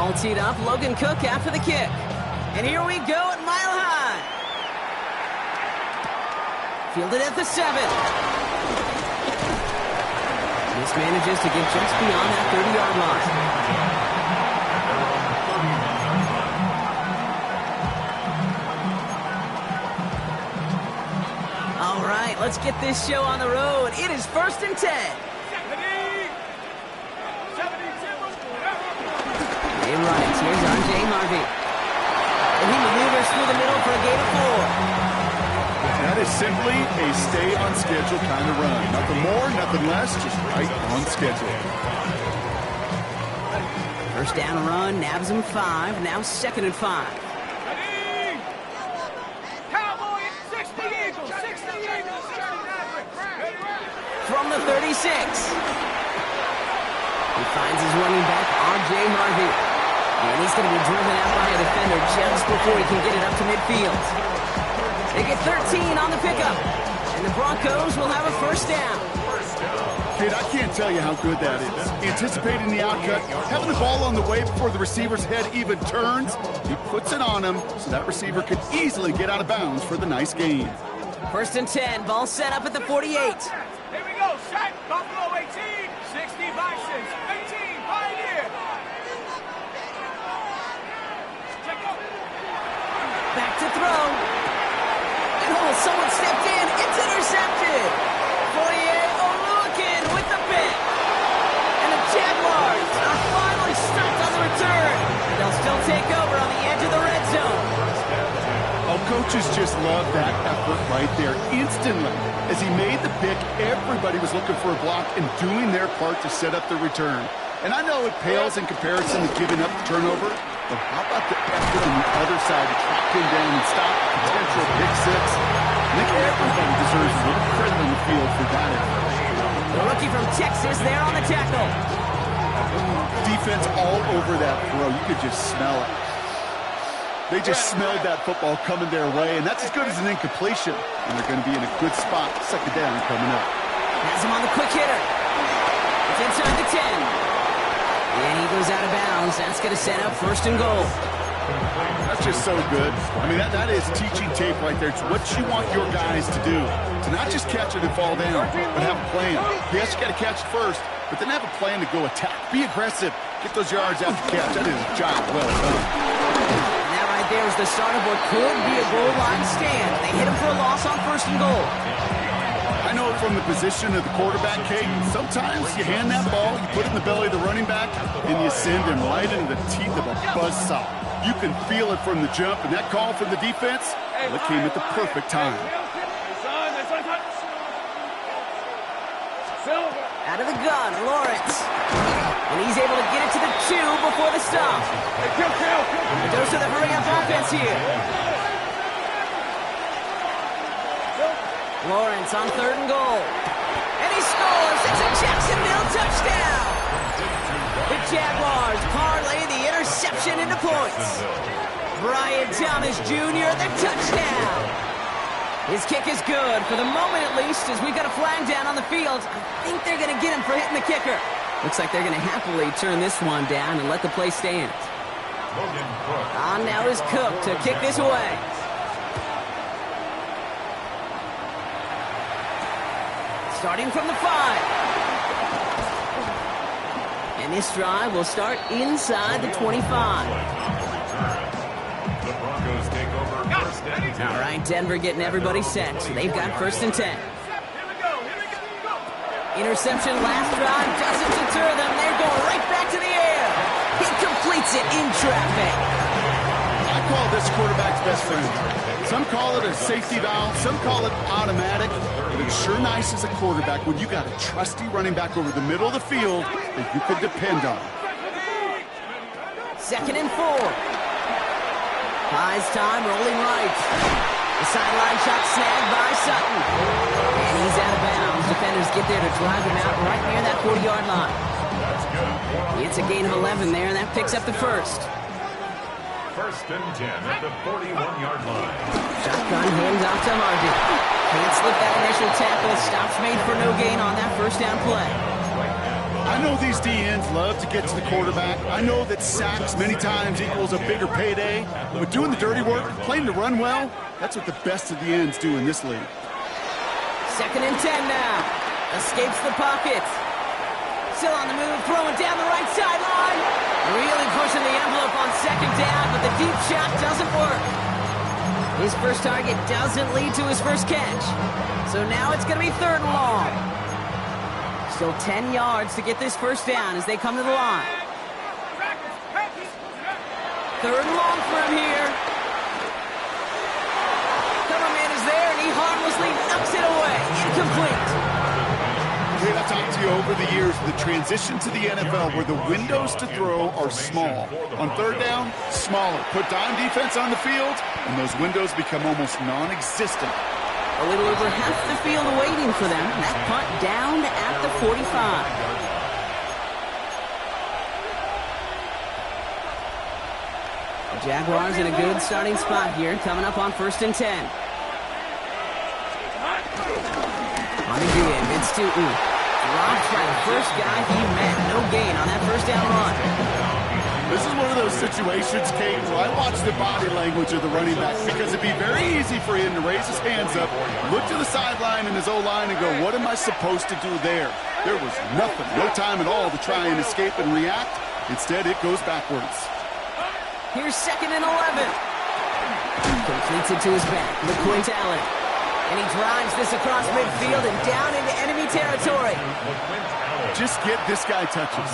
All teed up, Logan Cook after the kick. And here we go at Mile High. Fielded at the 7. This manages to get just beyond that 30-yard line. All right, let's get this show on the road. It is 1st and 10. They right, here's R.J. Harvey. And he maneuvers through the middle for a gain of 4. That is simply a stay on schedule kind of run. Nothing more, nothing less, just right on schedule. First down run, nabs him 5, now 2nd and 5. From the 36. He finds his running back, R.J. Harvey. And he's going to be driven out by a defender just before he can get it up to midfield. They get 13 on the pickup. And the Broncos will have a first down. Kid, I can't tell you how good that is. Anticipating the outcut, having the ball on the way before the receiver's head even turns. He puts it on him so that receiver could easily get out of bounds for the nice gain. 1st and 10, ball set up at the 48. Here we go, set, Buffalo 18, 60 Bisons, 18, Pioneer. Back to throw. And someone stepped in, it's intercepted. Fourier Oluwakin with the pick. And the Jaguars are finally stopped on the return. They'll still take over on the edge of the red zone. Oh, coaches just love that effort right there. Instantly, as he made the pick, everybody was looking for a block and doing their part to set up the return. And I know it pales in comparison to giving up the turnover, but how about the effort on the other side to track him down and stop a potential pick 6? I think everybody deserves a little credit on the field for that effort. The rookie from Texas there on the tackle. Defense all over that throw. You could just smell it. They just smelled that football coming their way, and that's as good as an incompletion. And they're going to be in a good spot. 2nd down coming up. Has him on the quick hitter. It's inside the 10. And he goes out of bounds. That's going to set up 1st and goal. That's just so good. I mean, that is teaching tape right there. It's what you want your guys to do. To not just catch it and fall down, but have a plan. Yes, you got to catch it first, but then have a plan to go attack. Be aggressive. Get those yards after catch. That is a job well done. And that right there is the start of what could be a goal line stand. They hit him for a loss on 1st and goal. I know from the position of the quarterback, Kate, sometimes you hand that ball, you put it in the belly of the running back, and you send him right into the teeth of a buzzsaw. You can feel it from the jump, and that call from the defense, well, it came at the perfect time. Out of the gun, Lawrence. And he's able to get it to the 2 before the stop. A dose of the hurry-up offense here. Lawrence on 3rd and goal. And he scores. It's a Jacksonville touchdown. The Jaguars parlay the interception into points. Brian Thomas Jr., the touchdown. His kick is good, for the moment at least, as we've got a flag down on the field. I think they're going to get him for hitting the kicker. Looks like they're going to happily turn this one down and let the play stand. On now is Cook to kick this away. Starting from the 5. And this drive will start inside the 25. The Broncos take over 1st and 10. All right, Denver getting everybody set. So they've got 1st and 10. Interception last drive doesn't deter them. They're going right back to the air. He completes it in traffic. I call this quarterback's best friend. Some call it a safety valve, some call it automatic, but it's sure nice as a quarterback when you got a trusty running back over the middle of the field that you could depend on. 2nd and 4. High's time rolling right. The sideline shot snagged by Sutton. And he's out of bounds. Defenders get there to drive him out right near that 40-yard line. It's a gain of 11 there, and that picks up the 1st. 1st and 10 at the 41-yard line. Shotgun handoff to Harvey. Can't slip that initial tackle. Stops made for no gain on that 1st down play. I know these DNs love to get to the quarterback. I know that sacks many times equals a bigger payday. But doing the dirty work, playing to run well, that's what the best of the ends do in this league. 2nd and 10 now. Escapes the pocket. Still on the move, throwing down the right sideline. Really pushing the envelope on 2nd down, but the deep shot doesn't work. His first target doesn't lead to his first catch. So now it's going to be 3rd and long. Still 10 yards to get this first down as they come to the line. 3rd and long for him here. Cover man is there, and he harmlessly knocks it away. Incomplete. Hey, I've talked to you over the years, the transition to the NFL where the windows to throw are small. On 3rd down, smaller. Put dime defense on the field, and those windows become almost non-existent. A little over half the field waiting for them. That punt down at the 45. The Jaguars in a good starting spot here, coming up on 1st and 10. On the give, it's Tootin. Dropped by the first guy he met. No gain on that first down run. This is one of those situations, Kate, where I watch the body language of the running back because it'd be very easy for him to raise his hands up, look to the sideline in his O-line and go, what am I supposed to do there? There was nothing, no time at all to try and escape and react. Instead, it goes backwards. Here's 2nd and 11. Completes it to his back, McQuint-Allen. And he drives this across midfield and down into enemy territory. Just get this guy touches.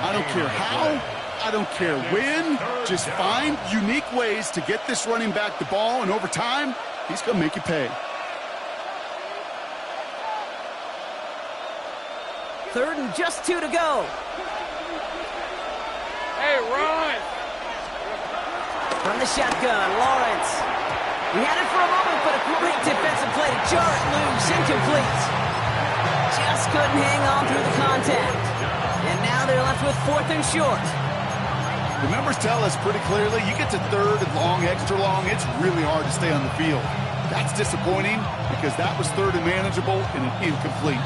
I don't care how. I don't care when. Just find unique ways to get this running back the ball, and over time, he's going to make you pay. 3rd and just 2 to go. Hey, run! From the shotgun, Lawrence. He had it for a moment, but a great defensive play to jar it loose. Incomplete. Just couldn't hang on through the contact. And now they're left with 4th and short. The numbers tell us pretty clearly, you get to 3rd and long, extra long, it's really hard to stay on the field. That's disappointing because that was 3rd and manageable and an incomplete.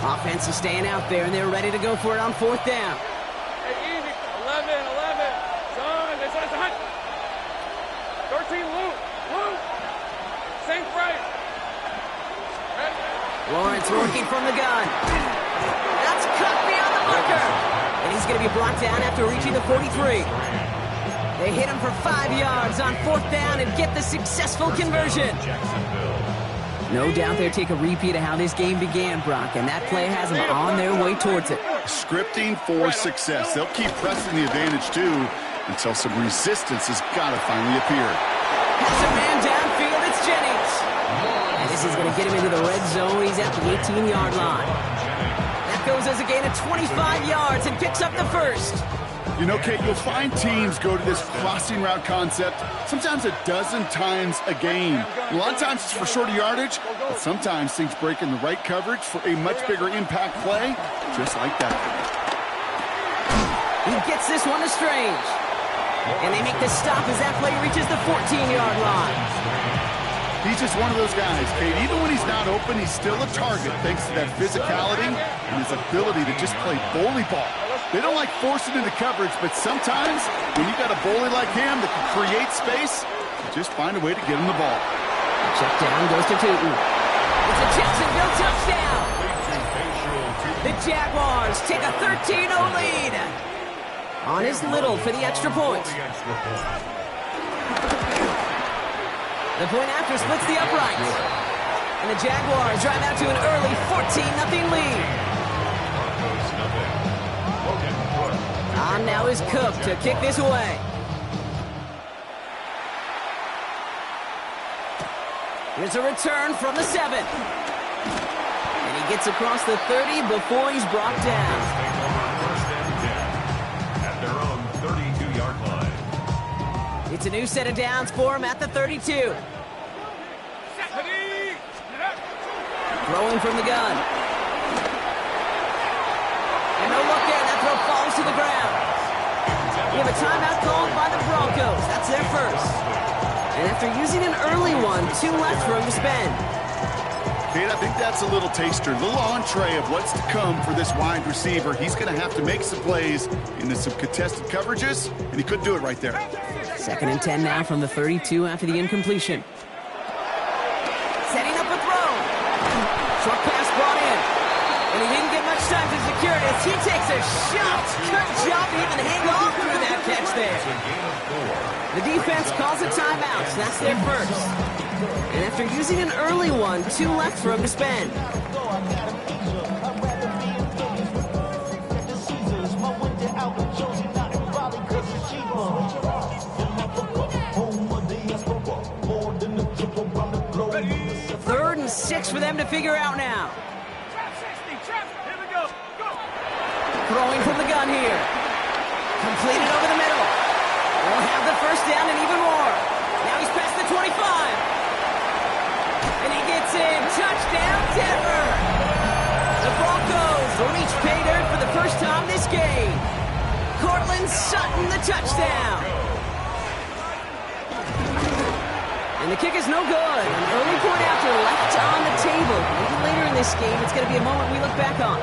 Offense is staying out there, and they're ready to go for it on 4th down. Hey, easy. 11. Son, this is a hunt. 13, Luke. Sink right. Lawrence working from the gun. That's cut beyond the marker. And he's going to be brought down after reaching the 43. They hit him for 5 yards on 4th down and get the successful conversion. No doubt they'll take a repeat of how this game began, Brock, and that play has them on their way towards it. Scripting for success. They'll keep pressing the advantage, too, until some resistance has got to finally appear. Has a man downfield, it's Jennings. And this is going to get him into the red zone. He's at the 18-yard line. That goes as a gain of 25 yards and picks up the first. You know, Kate, you'll find teams go to this crossing route concept sometimes a dozen times a game. A lot of times it's for shorter yardage, but sometimes things break in the right coverage for a much bigger impact play, just like that. He gets this one to Strange. And they make the stop as that play reaches the 14-yard line. He's just one of those guys, Kate. Even when he's not open, he's still a target thanks to that physicality and his ability to just play bully ball. They don't like forcing into coverage, but sometimes when you got a bully like him that can create space, you just find a way to get him the ball. Check down goes to Tootin. It's a Jacksonville touchdown. The Jaguars take a 13-0 lead. On his Little for the extra point. The point after splits the uprights. And the Jaguars drive out to an early 14-0 lead. On now is Cook to kick this away. Here's a return from the 7. And he gets across the 30 before he's brought down. At their own 32-yard line. It's a new set of downs for him at the 32. Throwing from the gun. And no look there. That throw falls to the ground. We have a timeout called by the Broncos. That's their first. And after using an early one, 2 left for him to spend. Kate, I think that's a little taster, a little entree of what's to come for this wide receiver. He's going to have to make some plays into some contested coverages, and he couldn't do it right there. 2nd and 10 now from the 32 after the incompletion. Setting up a throw. Short pass brought in. And he didn't get much time to secure it as he takes a shot. Good job to even hang on through that catch there. The defense calls a timeout, so that's their first. And after using an early one, 2 left for him to spend. Third and 6 for them to figure out now. Throwing from the gun here. Completed over the middle. We'll have the first down and even more. Now he's past the 25. And he gets in. Touchdown, Denver. The Broncos reach pay dirt for the first time this game. Cortland Sutton, the touchdown. And the kick is no good. An early point after left on the table. Maybe later in this game, it's going to be a moment we look back on.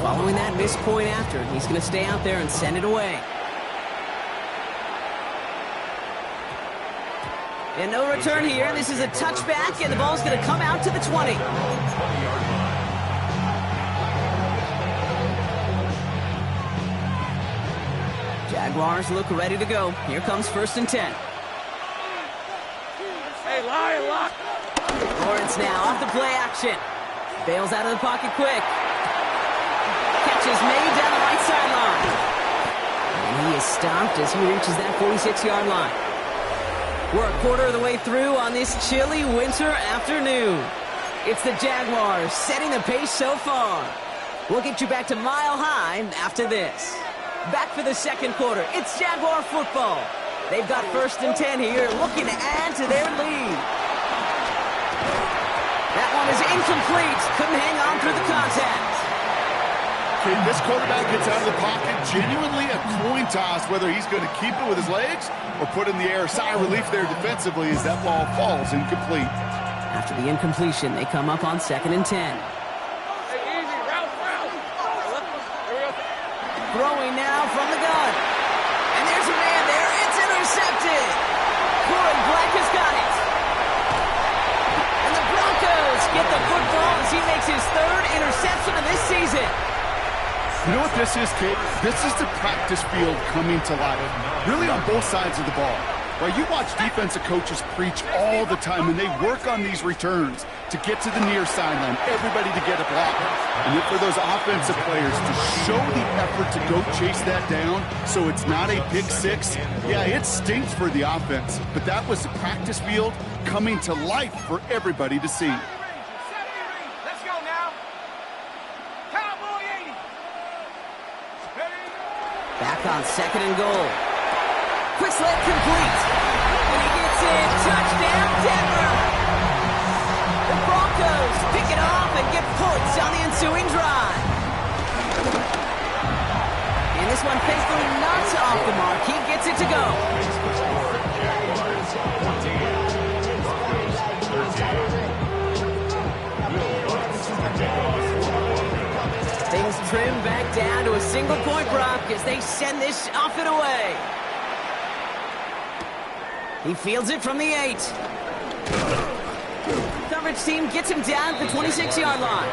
Following that missed point after, he's going to stay out there and send it away. And no return here. This is a touchback, and the ball's going to come out to the 20. Jaguars look ready to go. Here comes 1st and 10. Hey, Lion. Lawrence now off the play action. Bails out of the pocket quick. Catch is made down the right sideline. And he is stopped as he reaches that 46-yard line. We're a quarter of the way through on this chilly winter afternoon. It's the Jaguars setting the pace so far. We'll get you back to Mile High after this. Back for the second quarter. It's Jaguar football. They've got 1st and 10 here, looking to add to their lead. That one is incomplete. Couldn't hang on through the contact. Okay, this quarterback gets out of the pocket, genuinely a coin toss whether he's going to keep it with his legs or put in the air. Sigh of relief there defensively as that ball falls incomplete. After the incompletion, they come up on 2nd and 10. Throwing now from the gun. And there's a man there. It's intercepted. Corey Black has got it. And the Broncos get the football as he makes his 3rd interception of this season. You know what this is, Kate? This is the practice field coming to life, really on both sides of the ball. Right, you watch defensive coaches preach all the time, and they work on these returns to get to the near sideline, everybody to get a block. And then for those offensive players to show the effort to go chase that down so it's not a pick six, yeah, it stinks for the offense. But that was the practice field coming to life for everybody to see. Let's go now. Cowboy 80. Back on 2nd and goal. Quick slant complete. And he gets in. Touchdown, Denver. The Broncos pick it off and get points on the ensuing drive. And this one thankfully not off the mark. He gets it to go. Things trim back down to a single-point Brock as they send this off and away. He fields it from the 8. Coverage team gets him down at the 26-yard line.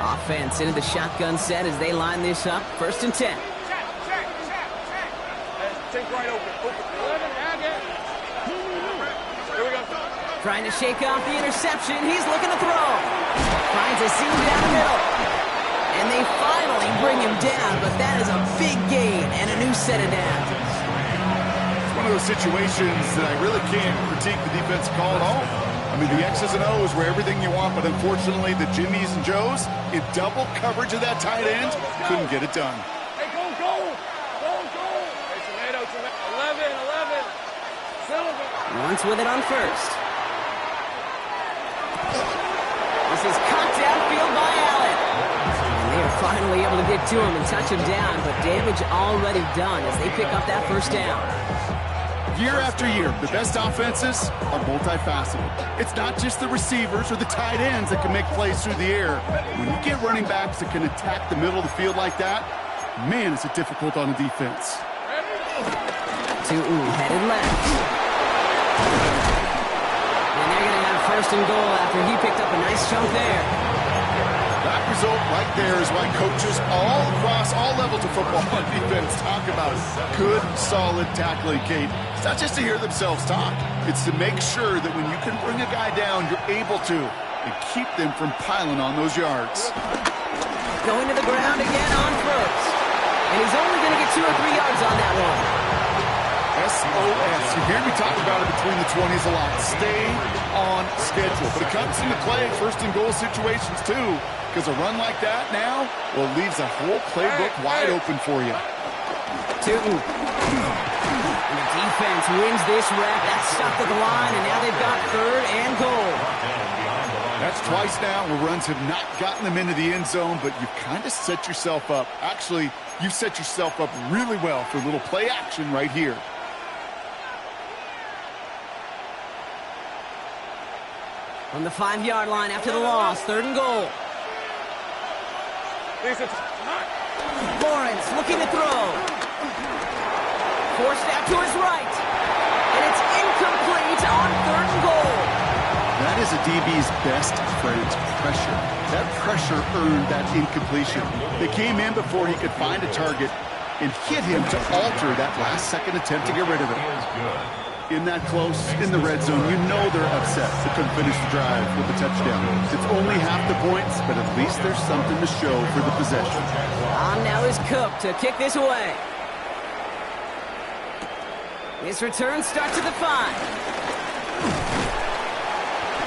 Offense into the shotgun set as they line this up. 1st and 10. Check. Take right open. 11, here we go. Trying to shake off the interception. He's looking to throw. Finds a seam down the middle. And they finally bring him down, but that is a big gain and a new set of downs. It's one of those situations that I really can't critique the defense call at all. I mean, the X's and O's were everything you want, but unfortunately the Jimmys and Joes, in double coverage of that tight end, couldn't get it done. Hey, go. Hey, tomato. 11. Silver. Lawrence with it on 1st. This is caught downfield by Allen. And they are finally able to get to him and touch him down, but damage already done as they pick up that first down. Year after year, the best offenses are multifaceted. It's not just the receivers or the tight ends that can make plays through the air. When you get running backs that can attack the middle of the field like that, man, is it difficult on the defense. Headed left. And they're going to have first and goal after he picked up a nice chunk there. That result right there is why coaches all across all levels of football and defense talk about good, solid tackling, Kate. It's not just to hear themselves talk. It's to make sure that when you can bring a guy down, you're able to and keep them from piling on those yards. Going to the ground again on first. And he's only going to get 2 or 3 yards on that one. SOS. You hear me talk about it between the 20s a lot. Stay on schedule. But it comes into play in first and goal situations too. Because a run like that now, well, leaves a whole playbook wide open for you. Tootin. And the defense wins this rep. That's stopped at the line, and now they've got third and goal. That's twice now where runs have not gotten them into the end zone, but you've kind of set yourself up. Actually, you've set yourself up really well for a little play action right here. From the 5-yard line after the loss, third and goal. Lawrence looking to throw. Forced out to his right. And it's incomplete on third and goal. That is a DB's best friend, pressure. That pressure earned that incompletion. They came in before he could find a target and hit him to alter that last-second attempt to get rid of it. In that close, in the red zone, you know they're upset they couldn't finish the drive with a touchdown. It's only half the points, but at least there's something to show for the possession. On now is Cook to kick this away. His return starts at the 5.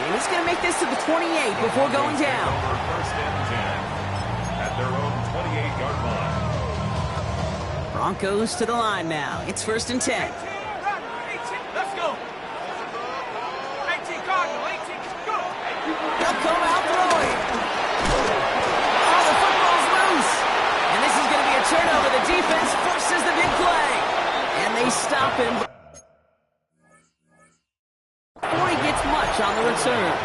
And he's going to make this to the 28 before going down. First and 10 at their own 28-yard line. Broncos to the line now. It's first and 10. Let's go. 18 Cardinal, 18, go. They'll come out throwing. Oh, the football's loose. And this is going to be a turnover. The defense forces the big play. And they stop him before he gets much on the return.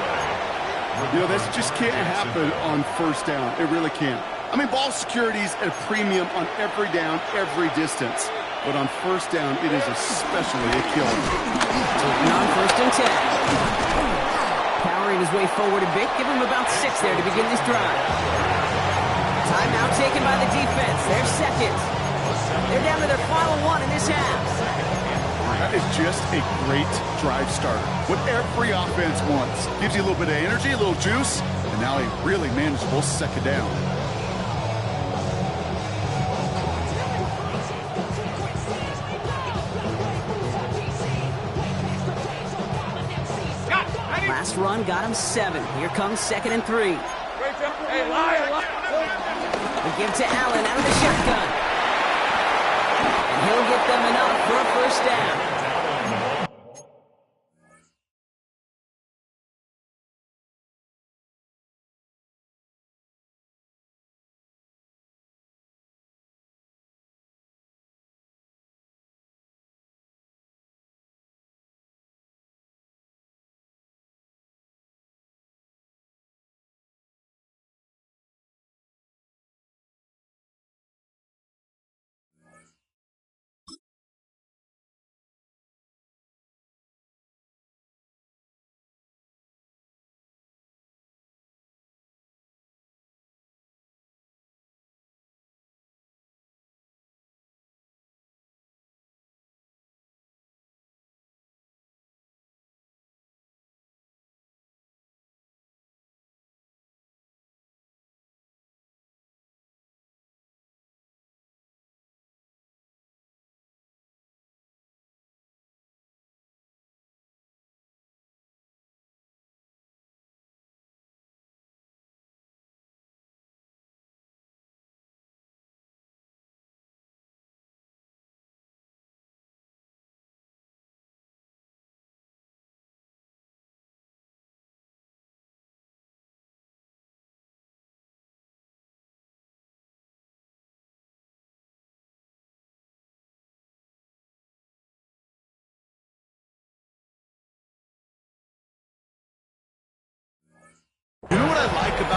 You know, this just can't happen on first down. It really can't. I mean, ball security's at a premium on every down, every distance. But on first down, it is especially a killer. Taking on first and 10. Powering his way forward a bit. Give him about 6 there to begin this drive. Timeout taken by the defense. They're second. They're down to their final 1 in this half. That is just a great drive starter. What every offense wants. Gives you a little bit of energy, a little juice, and now a really manageable second down. Last run got him 7. Here comes second and 3. Hey, liar. They give to Allen out of the shotgun. And he'll get them enough for a first down.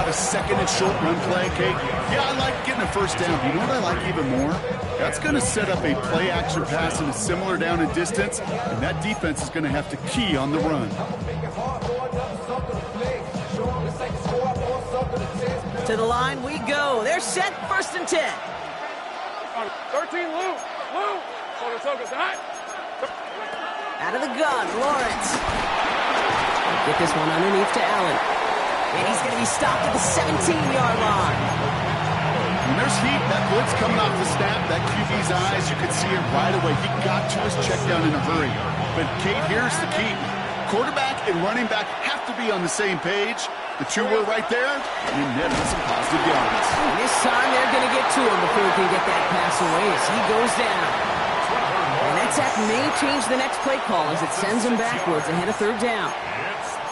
about a second and short run play, Kate? Yeah, I like getting a first down. You know what I like even more? That's going to set up a play-action pass in a similar down and distance, and that defense is going to have to key on the run. To the line we go. They're set, 1st and 10. 13, Lou. Out of the gun, Lawrence. Get this one underneath to Allen. And he's going to be stopped at the 17-yard line. When there's heat, that blitz coming off the snap, that QB's eyes, you could see it right away. He got to his check down in a hurry. But, Kate, here's the key. Quarterback and running back have to be on the same page. The two were right there, and he netted some positive yards. And this time they're going to get to him before he can get that pass away as he goes down. And that sack may change the next play call as it sends him backwards ahead of 3rd down.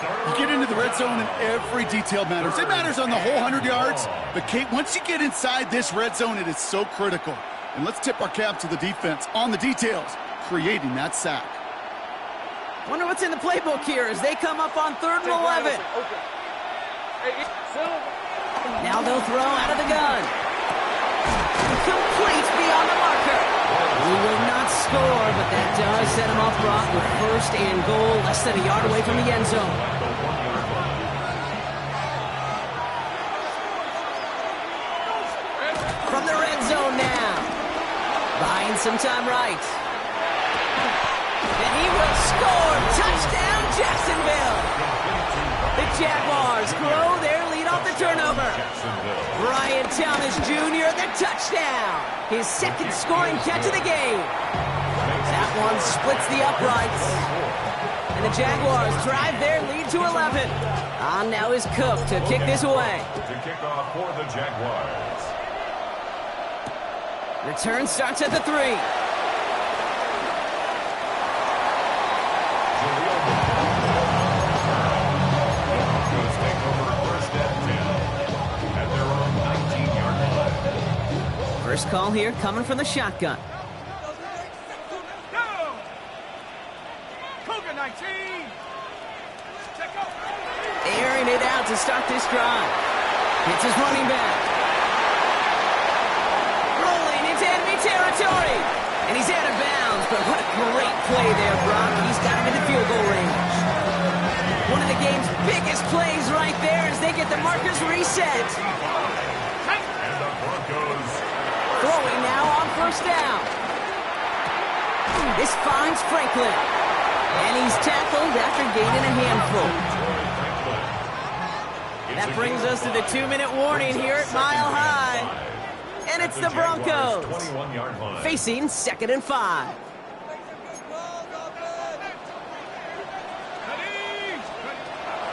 You get into the red zone and every detail matters. It matters on the whole 100 yards. But, Kate, once you get inside this red zone, it is so critical. And let's tip our cap to the defense on the details, creating that sack. Wonder what's in the playbook here as they come up on 3rd and 11. Now they'll throw out of the gun. Complete beyond the marker. He will not score, but that does set him off Brock with 1st and goal, less than a yard away from the end zone. From the red zone now. Buying some time right. And he will score. Touchdown, Jacksonville. The Jaguars grow their lead off the turnover. Brian Thomas Jr., the touchdown. His 2nd scoring catch of the game. That one splits the uprights. And the Jaguars drive their lead to 11. On now is Cook to kick this away. To kick off for the Jaguars. Return starts at the 3. First call here coming from the shotgun. Go! Cougar 19! Check out! Airing it out to start this drive. It's his running back. Rolling into enemy territory. And he's out of bounds, but what a great play there, Brock. He's got him in the field goal range. One of the game's biggest plays right there as they get the markers reset. And the Broncos. Throwing now on 1st down. This finds Franklin. And he's tackled after gaining a handful. That brings us to the 2-minute warning here at Mile High. And it's the Broncos facing 2nd and 5.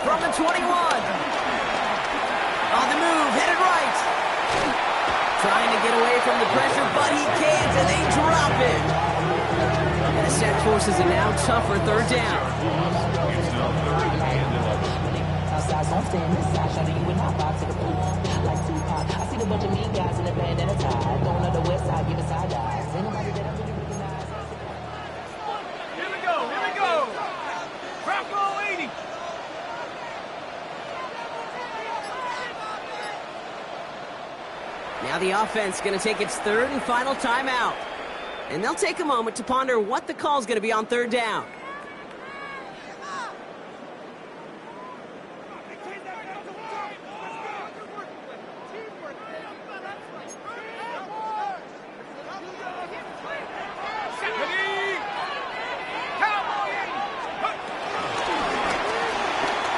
From the 21. On the move, headed right. Trying to get away from the pressure, but he can't, and they drop it. And the sack forces a now tougher 3rd down. Here we go! Bronco 80! Now the offense going to take its 3rd and final timeout. And they'll take a moment to ponder what the call's going to be on 3rd down.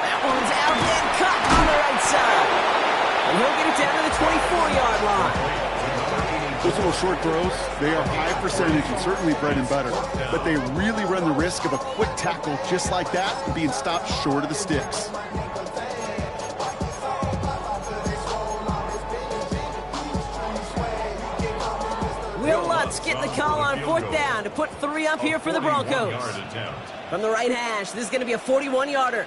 That one's out and cut on the right side. And he'll get it down to the 24-yard line. Those little short throws, they are high percentage and certainly bread and butter. But they really run the risk of a quick tackle just like that being stopped short of the sticks. Will Lutz getting the call on 4th down to put 3 up here for the Broncos. From the right hash, this is going to be a 41-yarder.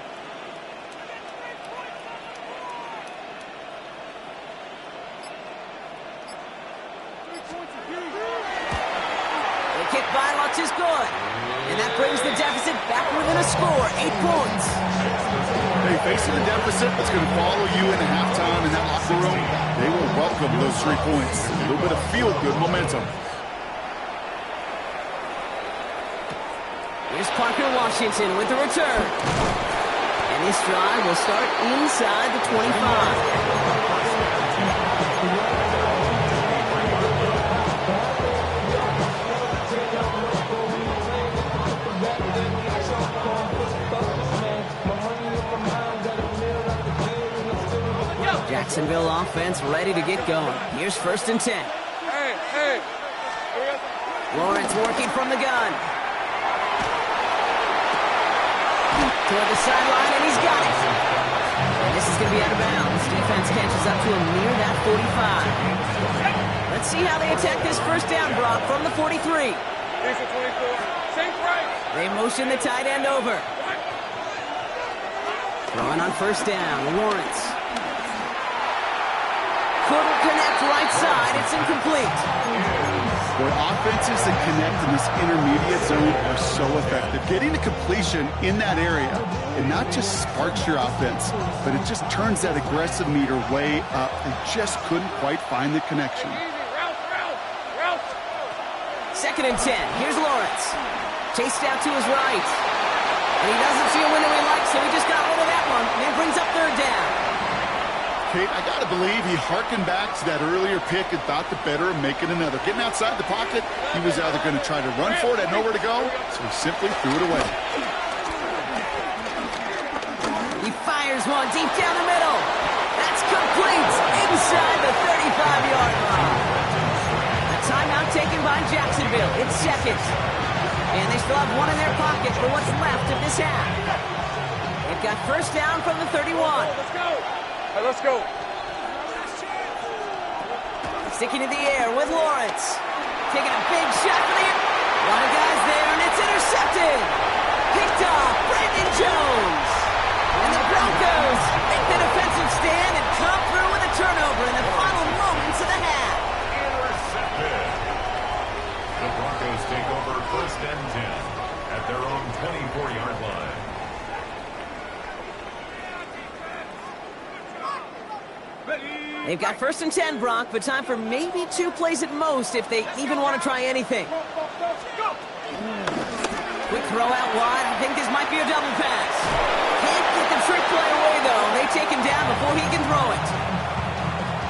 The kick by Lutz is good. And that brings the deficit back within a the score, 8 points. Hey, facing a deficit that's going to follow you into halftime in that locker room, they will welcome those 3 points. A little bit of feel-good momentum. Here's Parker Washington with the return. And this drive will start inside the 25. Jacksonville offense ready to get going. Here's 1st and 10. Hey. Lawrence working from the gun. Toward the sideline, and he's got it. And this is going to be out of bounds. Defense catches up to him near that 45. Let's see how they attack this 1st down, Brock, from the 43. Here's the 24. Same price. They motion the tight end over. Throwing on 1st down, Lawrence. Couldn't connect right side. It's incomplete. Where offenses that connect in this intermediate zone are so effective. Getting a completion in that area, it not just sparks your offense, but it just turns that aggressive meter way up. They just couldn't quite find the connection. Route. 2nd and 10. Here's Lawrence. Chased out to his right. And he doesn't see a window he likes, so he just got rid of that one. And it brings up 3rd down. Kate, I got to believe he harkened back to that earlier pick and thought the better of making another. Getting outside the pocket, he was either going to try to run for it, had nowhere to go, so he simply threw it away. He fires one deep down the middle. That's complete inside the 35-yard line. A timeout taken by Jacksonville. It's 2nd. And they still have one in their pocket for what's left of this half. They've got 1st down from the 31. Let's go. All right, let's go. Sticking in the air with Lawrence. Taking a big shot for the... A lot of guys there, and it's intercepted. Picked off Brandon Jones. And the Broncos make the defensive stand and come through with a turnover in the final moments of the half. Intercepted. The Broncos take over 1st and 10 at their own 24-yard line. They've got 1st and 10, Brock, but time for maybe 2 plays at most if they even want to try anything. Quick throw out wide. I think this might be a double pass. Can't get the trick play away, though. They take him down before he can throw it.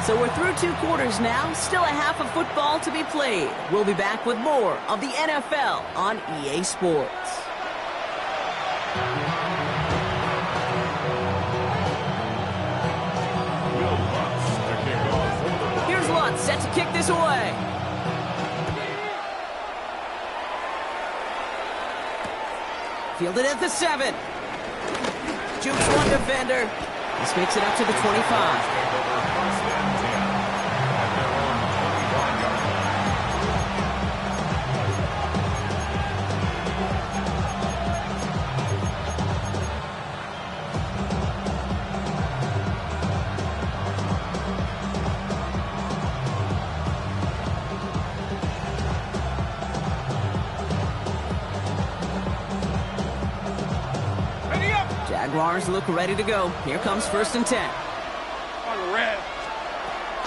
So we're through 2 quarters now. Still a half of football to be played. We'll be back with more of the NFL on EA Sports. Set to kick this away. Fielded at the 7. Jukes one defender. This makes it up to the 25. Jaguars look ready to go. Here comes 1st and 10.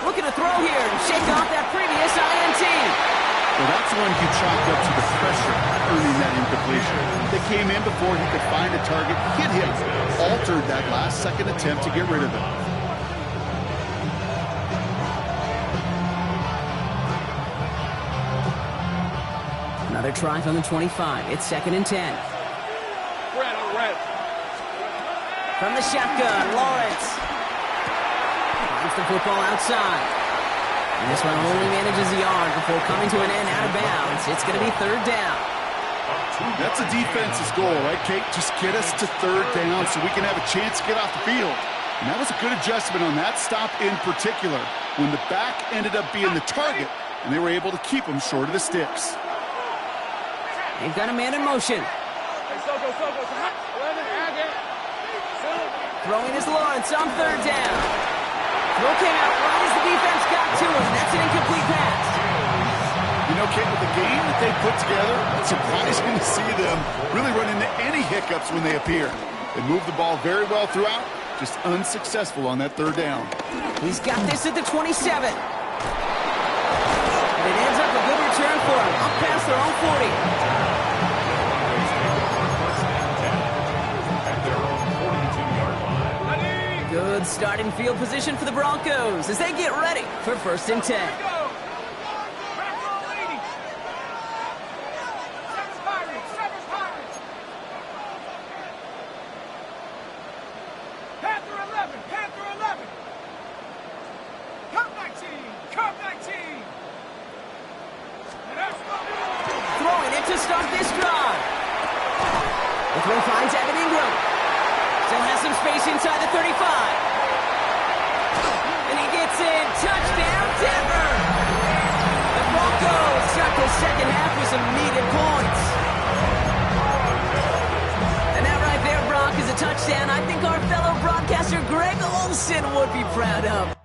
Looking to throw here and shake off that previous INT. Well, that's one he chalked up to the pressure earning that incompletion. They came in before he could find a target, hit him, altered that last-second attempt to get rid of it. Another try from the 25. It's 2nd and 10. Red. From the shotgun, Lawrence. Finds the football outside. And this one only manages a yard before coming to an end out of bounds. It's going to be 3rd down. That's a defense's goal, right, Kate? Just get us to 3rd down so we can have a chance to get off the field. And that was a good adjustment on that stop in particular, when the back ended up being the target, and they were able to keep him short of the sticks. They've got a man in motion. Throwing is Lawrence on 3rd down. Throw came out right as the defense got to him. That's an incomplete pass. You know, Kate, with the game that they put together, it's surprising to see them really run into any hiccups when they appear. They move the ball very well throughout, just unsuccessful on that third down. He's got this at the 27. And it ends up a good return for him, up past their own 40. Good starting field position for the Broncos as they get ready for 1st and 10. Inside the 35. And he gets in. Touchdown, Denver. The Broncos start the second half with some needed points. And that right there, Brock, is a touchdown I think our fellow broadcaster Greg Olsen would be proud of.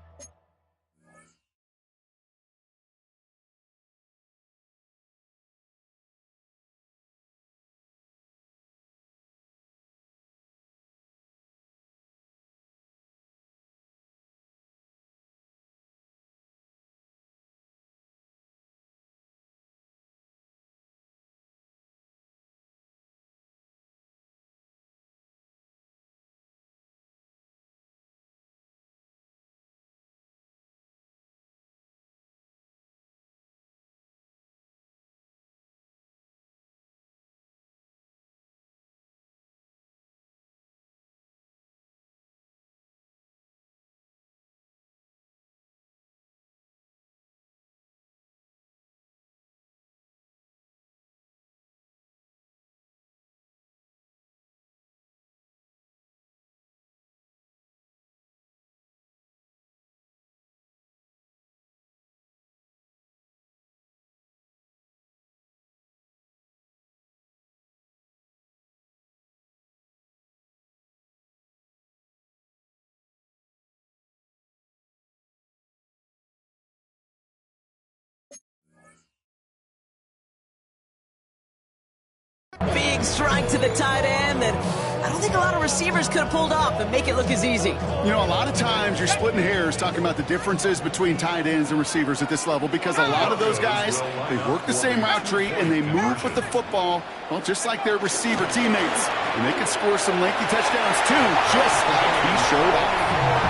Big strike to the tight end that I don't think a lot of receivers could have pulled off and make it look as easy. You know, a lot of times you're splitting hairs talking about the differences between tight ends and receivers at this level because a lot of those guys, they work the same route tree and they move with the football, well, just like their receiver teammates. And they can score some lengthy touchdowns too, just like he showed off.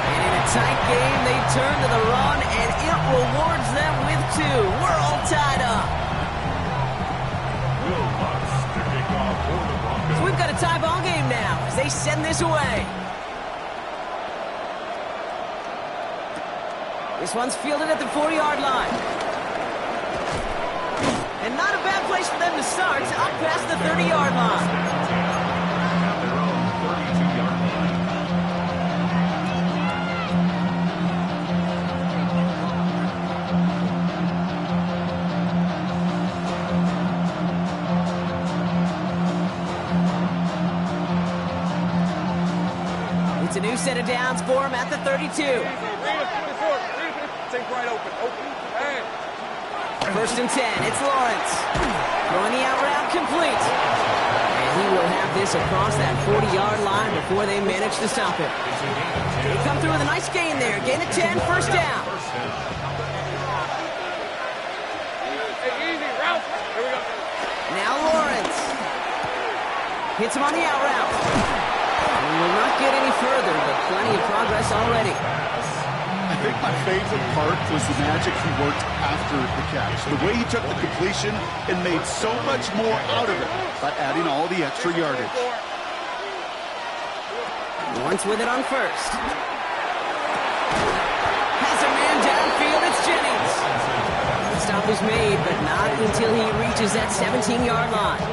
And in a tight game, they turn to the run, and it rewards them with 2. We're all tied up. So we've got a tie ball game now as they send this away. This one's fielded at the 40-yard line. And not a bad place for them to start, up past the 30-yard line. It's a new set of downs for him at the 32. Think right open. Hey. 1st and 10. It's Lawrence. Throwing the out route complete. And he will have this across that 40-yard line before they manage to stop it. They come through with a nice gain there. Gain of 10, 1st down. Hey, easy, Ralph. Here we go. Now Lawrence. Hits him on the out route. We will not get any further, but plenty of progress already. I think my favorite part was the magic he worked after the catch. The way he took the completion and made so much more out of it by adding all the extra yardage. Lawrence with it on 1st. Has a man downfield, it's Jennings. The stop is made, but not until he reaches that 17-yard line.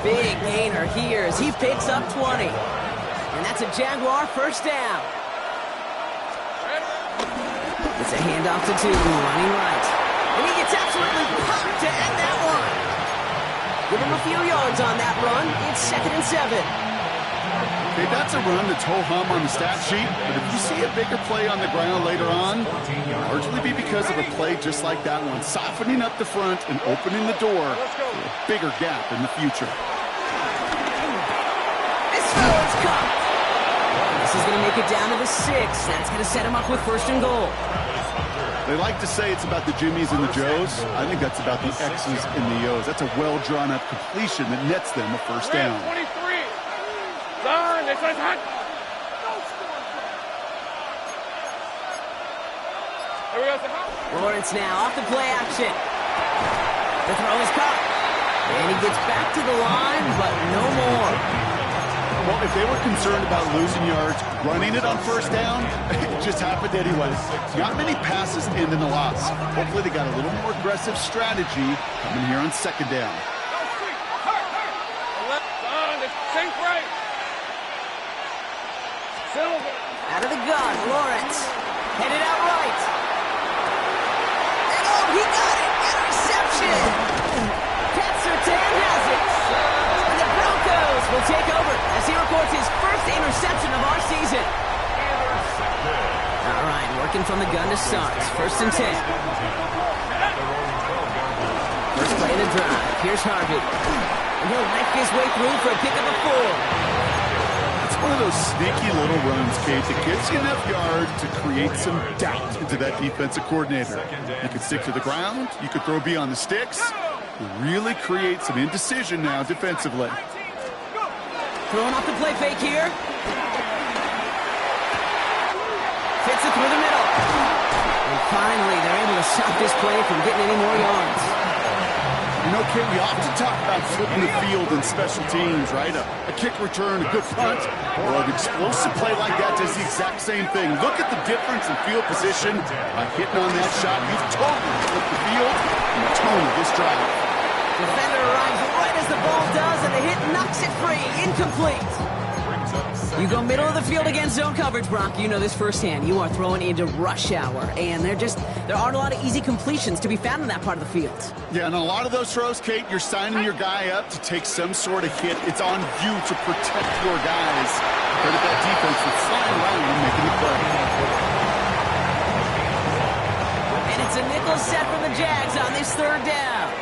Big gainer here as he picks up 20. And that's a Jaguar 1st down. It's a handoff to 2, running right. And he gets absolutely popped to end that one. Give him a few yards on that run. It's 2nd and 7. Okay, that's a run that's ho-hum on the stat sheet, but if you see a bigger play on the ground later on, it'll largely be because of a play just like that one, softening up the front and opening the door for a bigger gap in the future. This is going to make it down to the 6. That's going to set him up with 1st and goal. They like to say it's about the Jimmies and the Joes. I think that's about the X's and the O's. That's a well-drawn-up completion that nets them a 1st down. 23. Done. It's hot. Lawrence now off the play action. The throw is caught. And he gets back to the line, but no more. Well, if they were concerned about losing yards, running it on 1st down, it just happened anyway. Not many passes end in a loss. Hopefully they got a little more aggressive strategy coming here on 2nd down. Out of the gun, Lawrence. Headed out right. And oh, he got it! Interception! Pat Surtain has it. And the Broncos will take over as he records his 1st interception of our season. All right, working from the gun to start. 1st and 10. First play of the drive. Here's Harvey. And he'll knife his way through for a pickup of 4. It's one of those sneaky little runs, Kate, that gets you enough yards to create some doubt into that defensive coordinator. You can stick to the ground. You could throw beyond the sticks. You really create some indecision now defensively. Throwing off the play fake here. Fits it through the middle. And finally, they're able to stop this play from getting any more yards. You know, Kate, we often talk about flipping the field in special teams, right? A kick return, a good punt, or an explosive play like that does the exact same thing. Look at the difference in field position. By hitting on that shot, you've totally flipped the field and the tone of this drive. Defender arrives right as the ball does, and the hit knocks it free. Incomplete. You go middle of the field against zone coverage, Brock. You know this firsthand. You are throwing into rush hour, and there aren't a lot of easy completions to be found in that part of the field. Yeah, and a lot of those throws, Kate, you're signing your guy up to take some sort of hit. It's on you to protect your guys. Credit that defense for flying around and making the play. And it's a nickel set from the Jags on this 3rd down.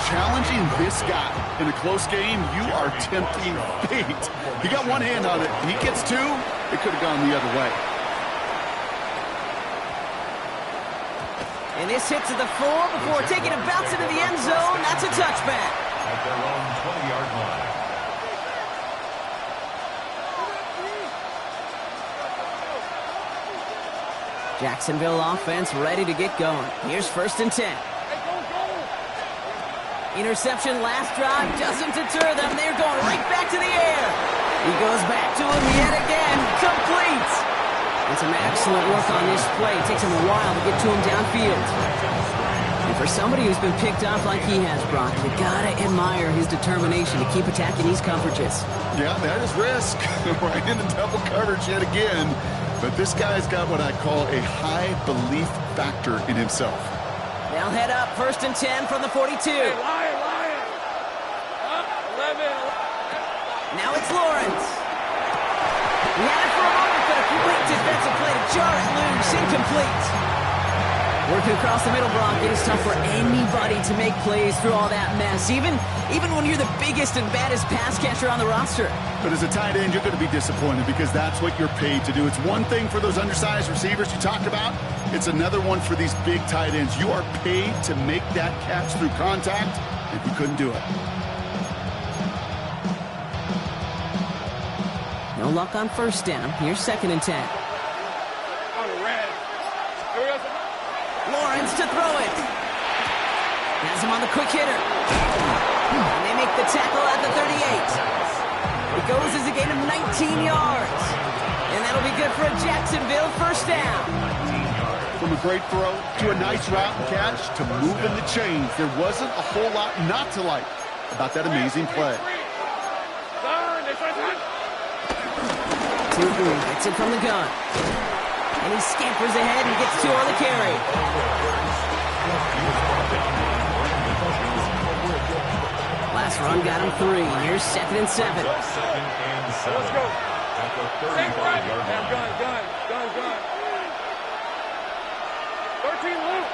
Challenging this guy in a close game, you are tempting fate. He got one hand on it. He gets 2. It could have gone the other way. And this hits to the 4 before taking a bounce into the end zone. That's a touchback. At their own 20-yard line. Jacksonville offense ready to get going. Here's 1st and 10. Interception last drive doesn't deter them. They're going right back to the air. He goes back to him yet again. Complete. And some excellent work on this play. It takes him a while to get to him downfield. And for somebody who's been picked off like he has, Brock, you gotta admire his determination to keep attacking these coverages. Yeah, that is risk. Right into double coverage yet again. But this guy's got what I call a high belief factor in himself. They'll head up 1st and 10 from the 42. Hey, Lion. Up, 11. Now it's Lawrence. He had it for a moment, but a quick defensive play to jar it loose. Incomplete. Working across the middle, Brock, it is tough for anybody to make plays through all that mess, even when you're the biggest and baddest pass catcher on the roster. But as a tight end, you're going to be disappointed because that's what you're paid to do. It's one thing for those undersized receivers you talked about. It's another one for these big tight ends. You are paid to make that catch through contact, and you couldn't do it. No luck on 1st down. Here's 2nd and 10. Lawrence to throw it. Has him on the quick hitter. And they make the tackle at the 38. It goes as a gain of 19 yards. And that'll be good for a Jacksonville 1st down. From a great throw to a nice route and catch to moving the chains, there wasn't a whole lot not to like about that amazing play. 2-3 gets it from the gun. And he scampers ahead and gets 2 on the carry. Last run got him 3. Here's 2nd and 7. Let's go. at the 35-yard line. Gun. 13, Luke.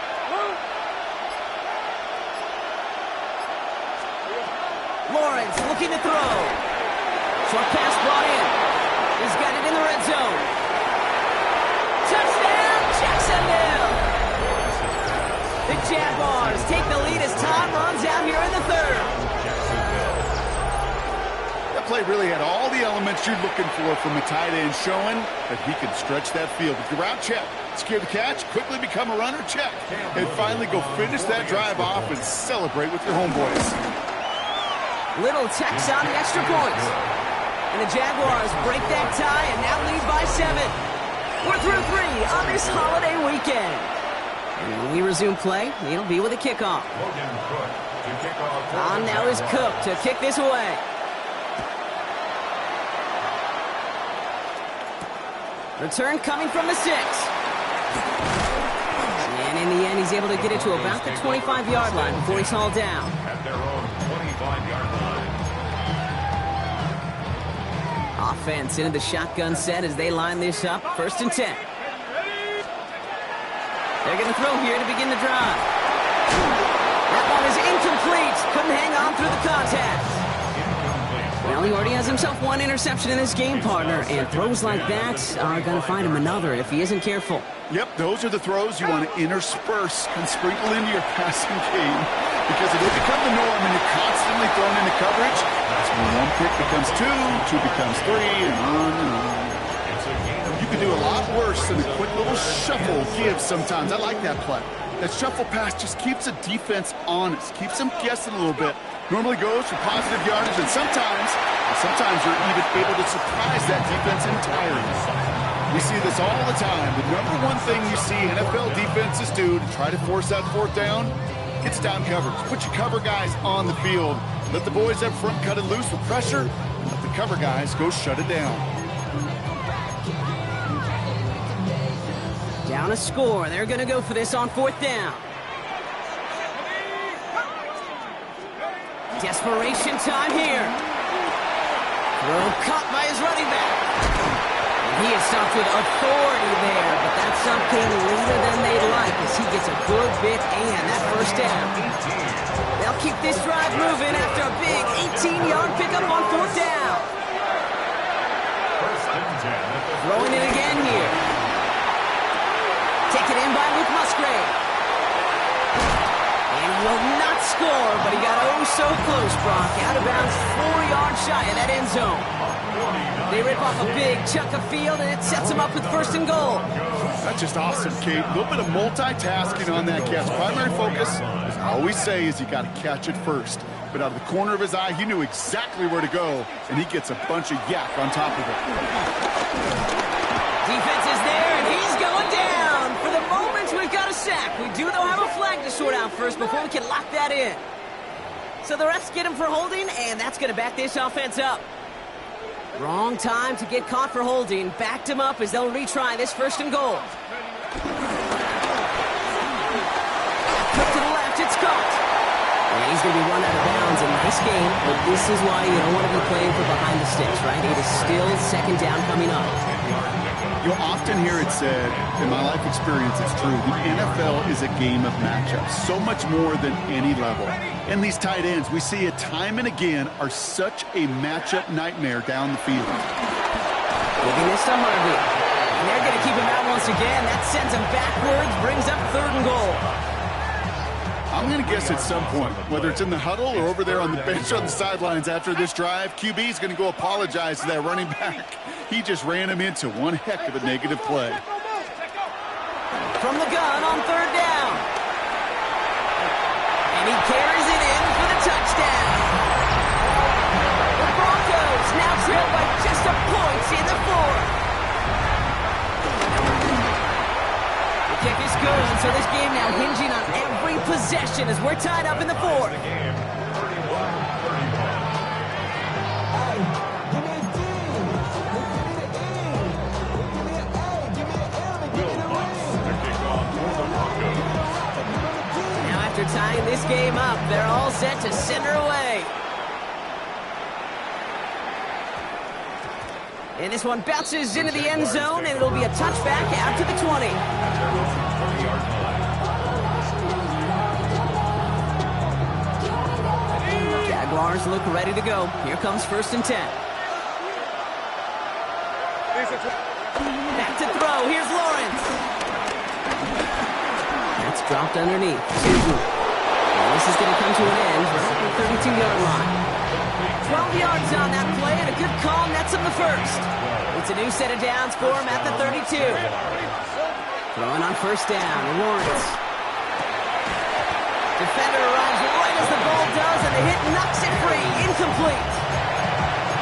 Lawrence looking to throw. Short pass brought in. He's got it in the red zone. Touchdown, Jacksonville! The Jaguars take the lead as time runs out here in the third. That play really had all the elements you're looking for from a tight end, showing that he can stretch that field. With your route, check. Secure the catch, quickly become a runner, check. And finally go finish that drive off and celebrate with your homeboys. Little Tex on the extra points. And the Jaguars break that tie and now lead by 7. We're through 3 on this holiday weekend. And when we resume play, it'll be with a kickoff. Logan Cook to kick off. On now is Cook to kick this away. Return coming from the 6. And in the end, he's able to get it to about the 25-yard line before he's hauled down. At their own 25-yard line. Offense into the shotgun set as they line this up. 1st and 10. They're going to throw here to begin the drive. That ball is incomplete. Couldn't hang on through the contact. Well, he already has himself 1 interception in this game, partner, and throws like that are going to find him another if he isn't careful. Yep, those are the throws you want to intersperse and sprinkle into your passing game. Because if it becomes the norm and you're constantly thrown into coverage, that's when 1 pick becomes 2, 2 becomes 3, and on and on. You can do a lot worse than a quick little shuffle give sometimes. I like that play. That shuffle pass just keeps a defense honest, keeps them guessing a little bit. Normally goes for positive yardage, and sometimes you're even able to surprise that defense entirely. We see this all the time. The number one thing you see NFL defenses do to try to force that 4th down, it's down coverage. Put your cover guys on the field. Let the boys up front cut it loose with pressure, and let the cover guys go shut it down. Down a score. They're going to go for this on 4th down. Desperation time here. Throw caught by his running back. He is stopped with authority there, but that's something later than they'd like as he gets a good bit and that 1st down. They'll keep this drive moving after a big 18-yard pickup on 4th down. Throwing it again here. Taken in by Luke Musgrave. And he will not score, but he got oh so close, Brock. Out of bounds 4 yards shy of that end zone. They rip off a big chunk of field, and it sets them up with 1st and goal. That's just awesome, Kate. A little bit of multitasking on that catch. Primary focus, as I always say, is you got to catch it first. But out of the corner of his eye, he knew exactly where to go, and he gets a bunch of yak on top of it. Defense is there, and he's going down. For the moment, we've got a sack. We do, though, have a flag to sort out first before we can lock that in. So the refs get him for holding, and that's going to back this offense up. Wrong time to get caught for holding. Backed him up as they'll retry this 1st and goal. Quick to the left, it's caught. And he's going to be run out of bounds in this game, but this is why you don't want to be playing for behind the sticks, right? It is still 2nd down coming up. You'll often hear it said, in my life experience, it's true, the NFL is a game of matchups, so much more than any level. And these tight ends, we see it time and again, are such a matchup nightmare down the field. Giving this to Harvey. And they're going to keep him out once again. That sends him backwards, brings up 3rd and goal. I'm going to guess at some point, whether it's in the huddle or over there on the bench on the sidelines after this drive, QB is going to go apologize to that running back. He just ran him into one heck of a negative play. From the gun on 3rd down. And he carries it in for the touchdown. The Broncos now trail by just a point in the 4th. The kick is good, so this game now hinging on every possession as we're tied up in the 4th. After tying this game up, they're all set to send her away. And this one bounces into the end zone, and it'll be a touchback out to the 20. Jaguars look ready to go. Here comes 1st and 10. Back to throw. Here's Lawrence. That's dropped underneath. And this is going to come to an end right at the 32-yard line. 12 yards on that play, and a good call nets him the first. It's a new set of downs for him at the 32. Throwing on 1st down, Lawrence. Defender arrives right as the ball does, and the hit knocks it free. Incomplete.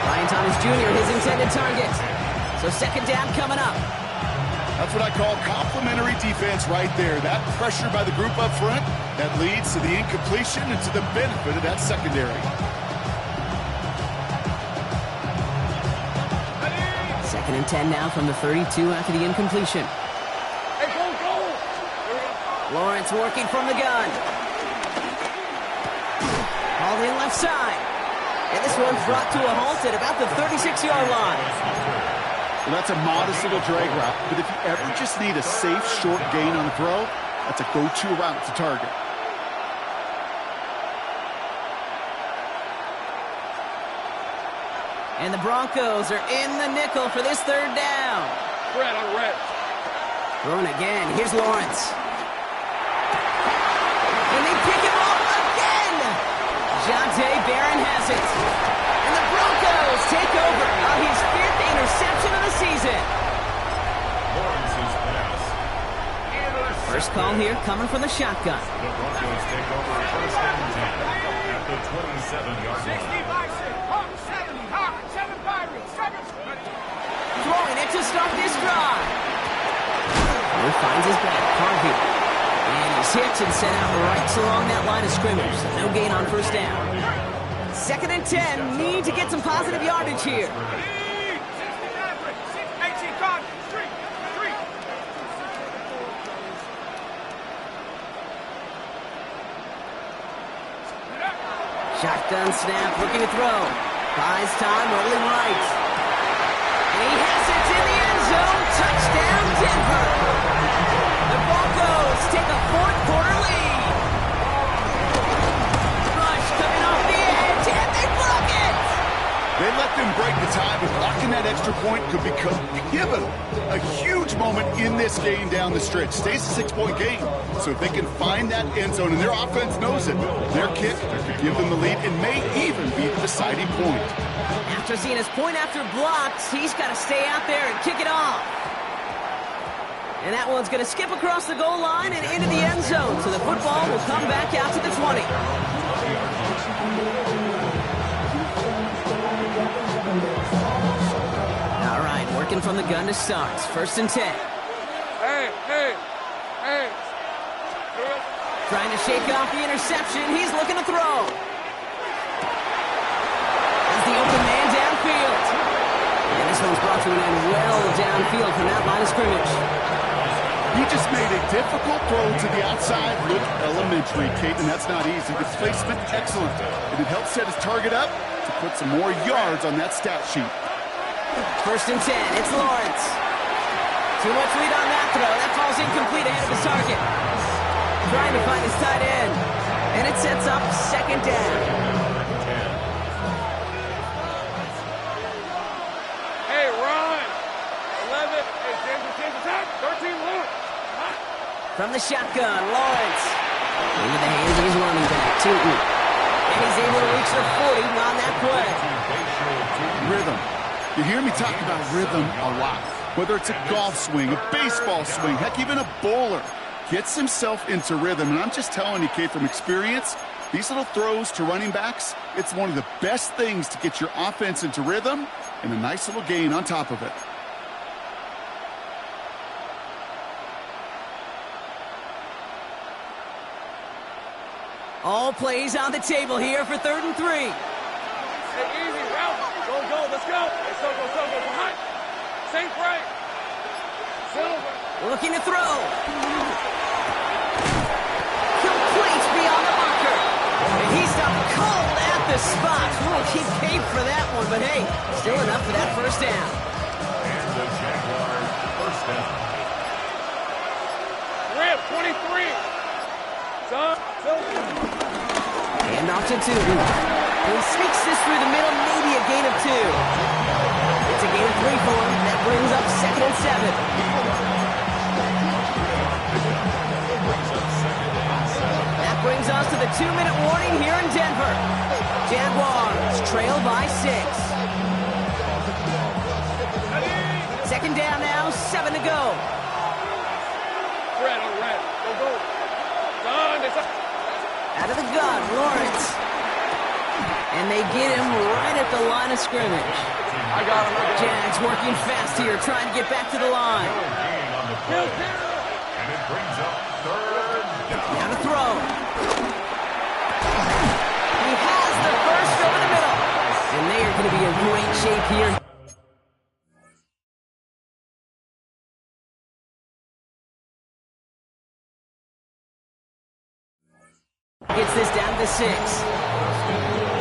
Ryan Thomas Jr., his intended target. So 2nd down coming up. That's what I call complimentary defense right there. That pressure by the group up front, that leads to the incompletion and to the benefit of that secondary. 2nd and 10 now from the 32 after the incompletion. Hey, go! Lawrence working from the gun. All in left side. And this one's brought to a halt at about the 36-yard line. Well, that's a modest little drag route, but if you ever just need a safe, short gain on a throw, that's a go-to route to target. And the Broncos are in the nickel for this 3rd down. Red on red. Throwing again. Here's Lawrence. And they pick him off again. Jonte Barron has it. And the Broncos take over on his 5th interception of the season. Lawrence's pass. First call here coming from the shotgun. The Broncos take over 1st and 10 at the 27-yard line. Throwing it to start this drive. He finds his back, Harvey. And he's hit and sent out right along that line of scrimmage. So no gain on 1st down. 2nd and 10. Need to get some positive yardage here. Shotgun snap, looking to throw. Buys time, rolling right. And he has it in the end zone. Touchdown, Denver. The Broncos take a 4th quarter lead. Rush coming off the edge, and they block it. They let them break the tie, but blocking that extra point could become pivotal. A huge moment in this game down the stretch. Stays a 6-point game. So if they can find that end zone, and their offense knows it, their kick could give them the lead and may even be the deciding point. After seeing his point after blocks, he's got to stay out there and kick it off. And that one's going to skip across the goal line and into the end zone. So the football will come back out to the 20. All right, working from the gun to start. 1st and 10. Hey. Trying to shake off the interception. He's looking to throw. The open man downfield. And this one's brought to an end well downfield from that line of scrimmage. He just made a difficult throw to the outside look elementary, Kate, and that's not easy. The placement, excellent. And it helped set his target up to put some more yards on that stat sheet. 1st and 10, it's Lawrence. Too much lead on that throw. That falls incomplete ahead of his target. Trying to find his tight end. And it sets up 2nd down. Hey, Ron. 11. Hey, James attack. 13 Luke. From the shotgun, Lawrence. Into the hands of his running back, Tootin. And he's able to reach the 40 on that play. Rhythm. You hear me talk about rhythm a lot. Whether it's a golf swing, a baseball swing, heck, even a bowler. Gets himself into rhythm. And I'm just telling you, Kate, from experience, these little throws to running backs, it's one of the best things to get your offense into rhythm and a nice little gain on top of it. All plays on the table here for 3rd and 3. Hey, easy, Ralph. Go, let's go. Hey, so go. Behind. Safe right. Silver. Looking to throw. Complete beyond the marker. And he's done cold at the spot. He paid for that one, but hey, still enough for that 1st down. down. Rip, 23. Son. And off to Tootin. He sneaks this through the middle, maybe a gain of 2. It's a gain of 3 for him. That brings up 2nd and 7. That brings us to the 2-minute warning here in Denver. Jaguars trail by 6. 2nd down now, 7 to go. Red on red. Go. Son, it's up. Out of the gun, Lawrence. And they get him right at the line of scrimmage. I got him. Jags working fast here, trying to get back to the line. Gain on the play. And it brings up 3rd down. Now to throw. He has the first over the middle. And they are going to be in great shape here. Gets this down to 6.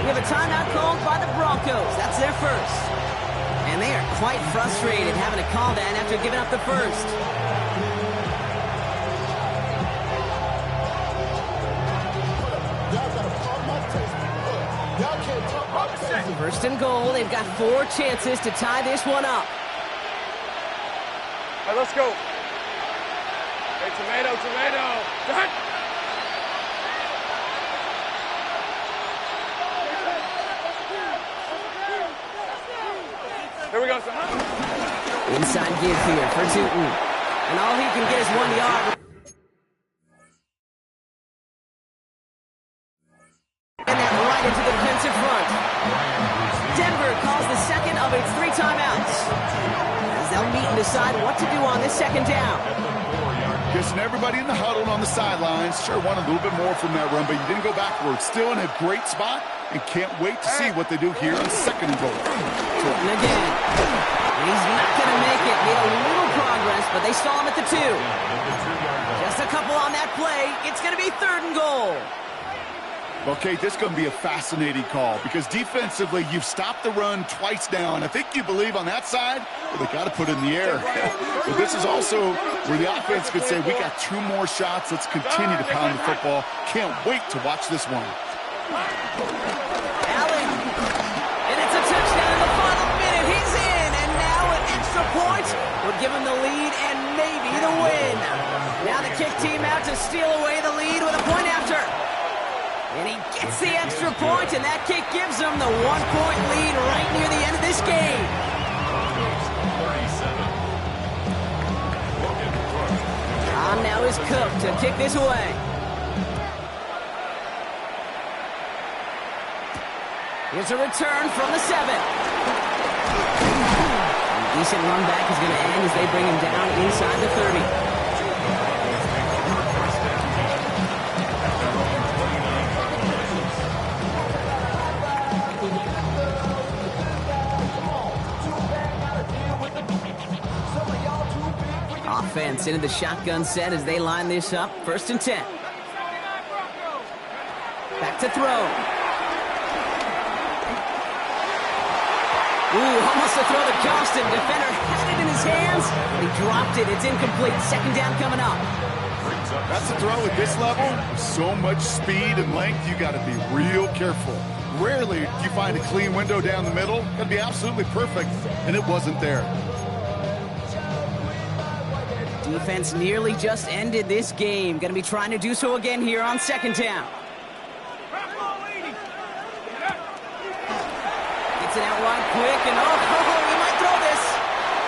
We have a timeout called by the Broncos. That's their first. And they are quite frustrated having to call that after giving up the first. First and goal. They've got 4 chances to tie this one up. All right, let's go. Hey, tomato. Done. Here we go, son. Inside give here for Tootin. And all he can get is 1 yard. And that right into the defensive front. Denver calls the second of its 3 timeouts. As they'll meet and decide what to do on this 2nd down. Guessing everybody in the huddle on the sidelines sure wanted a little bit more from that run, but you didn't go backwards. Still in a great spot and can't wait to see what they do here on 2nd and goal. And again, he's not going to make it. Made a little progress, but they stall him at the 2. Just a couple on that play. It's going to be 3rd and goal. Okay, this is going to be a fascinating call because defensively, you've stopped the run twice now, and I think you believe on that side, well, they got to put it in the air. But this is also where the offense could say, we got 2 more shots. Let's continue to pound the football. Can't wait to watch this one. Allen, and it's a touchdown in the final minute. He's in, and now an extra point would give him the lead and maybe the win. Now the kick team out to steal away the lead with a point after. And he gets the extra point, and that kick gives him the 1-point lead right near the end of this game. On now is Cook to kick this away. Here's a return from the 7. A decent run back is going to end as they bring him down inside the 30. Offense into the shotgun set as they line this up. 1st and 10. Back to throw. Ooh, almost a throw to Johnston. Defender had it in his hands. He dropped it. It's incomplete. 2nd down coming up. That's a throw at this level. With so much speed and length, you got to be real careful. Rarely do you find a clean window down the middle. Got to be absolutely perfect, and it wasn't there. Defense nearly just ended this game. Going to be trying to do so again here on 2nd down. Gets it out wide quick, and he might throw this.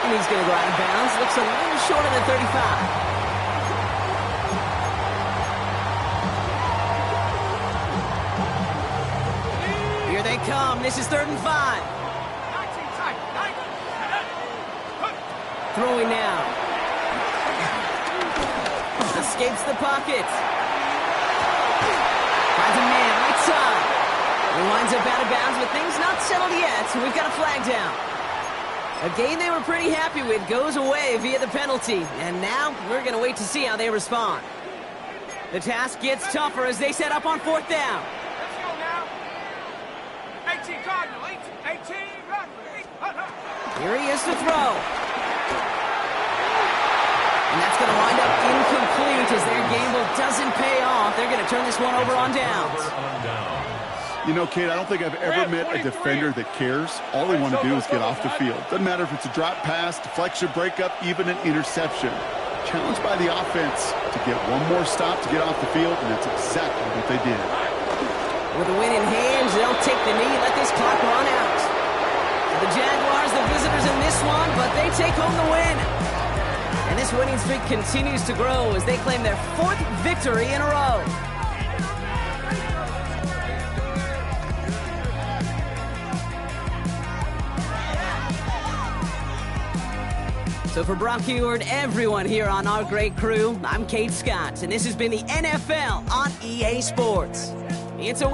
And he's going to go out of bounds. Looks a little shorter than 35. Here they come. This is 3rd and 5. Throwing now. Escapes the pocket. Finds a man right side. He winds up out of bounds, but things not settled yet, so we've got a flag down. A game they were pretty happy with goes away via the penalty, and now we're going to wait to see how they respond. The task gets tougher as they set up on 4th down. Let's go now. 18 Cardinal, 18 run. Here he is to throw. And that's going to wind up incomplete as their gamble doesn't pay off. They're going to turn this one over on downs. You know, Kate, I don't think I've ever met a defender that cares. All they want to do is get off the field. Doesn't matter if it's a drop pass, deflection, breakup, even an interception. Challenged by the offense to get one more stop to get off the field, and that's exactly what they did. With the win in hand, they'll take the knee, let this clock run out. The Jaguars, the visitors in this one, but they take home the win. And this winning streak continues to grow as they claim their 4th victory in a row. So for Brock Huard, everyone here on our great crew, I'm Kate Scott, and this has been the NFL on EA Sports. It's a